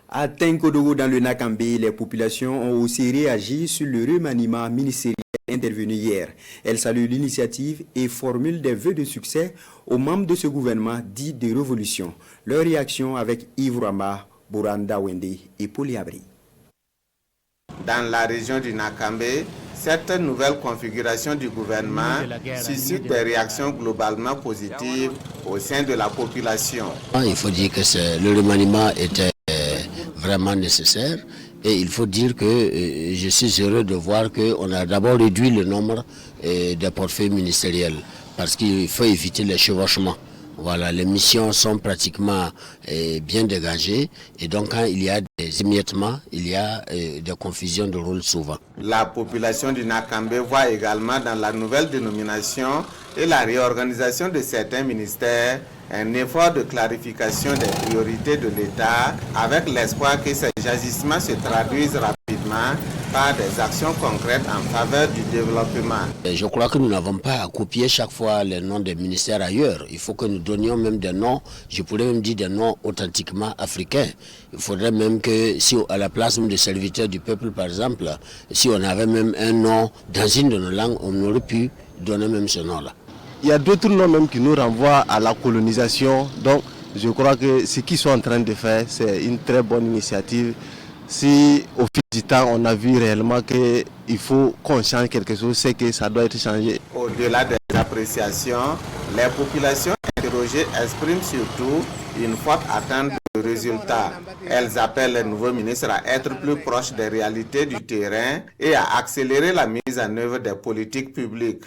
À Tenkodogo, dans le Nakambe, les populations ont aussi réagi sur le remaniement ministériel intervenu hier. Elles saluent l'initiative et formulent des vœux de succès aux membres de ce gouvernement dit de révolution. Leur réaction avec Yves Rama, Bouranda Wende et Poliabri. Dans la région du Nakambe, cette nouvelle configuration du gouvernement suscite des réactions globalement positives au sein de la population. Il faut dire que le remaniement était vraiment nécessaire et il faut dire que je suis heureux de voir qu'on a d'abord réduit le nombre des portefeuilles ministériels parce qu'il faut éviter les chevauchements. Voilà, les missions sont pratiquement bien dégagées et donc quand il y a des émiettements, il y a des confusions de rôle souvent. La population du Nakambe voit également dans la nouvelle dénomination et la réorganisation de certains ministères un effort de clarification des priorités de l'État avec l'espoir que ces agissements se traduisent rapidement par des actions concrètes en faveur du développement. Je crois que nous n'avons pas à copier chaque fois les noms des ministères ailleurs. Il faut que nous donnions même des noms, je pourrais même dire des noms authentiquement africains. Il faudrait même que, si à la place même de serviteurs du peuple par exemple, si on avait même un nom dans une de nos langues, on aurait pu donner même ce nom-là. Il y a d'autres noms même qui nous renvoient à la colonisation. Donc je crois que ce qu'ils sont en train de faire, c'est une très bonne initiative. Si au fil du temps, on a vu réellement qu'il faut qu'on change quelque chose, c'est que ça doit être changé. Au-delà des appréciations, les populations interrogées expriment surtout une forte attente de résultats. Elles appellent les nouveaux ministres à être plus proches des réalités du terrain et à accélérer la mise en œuvre des politiques publiques.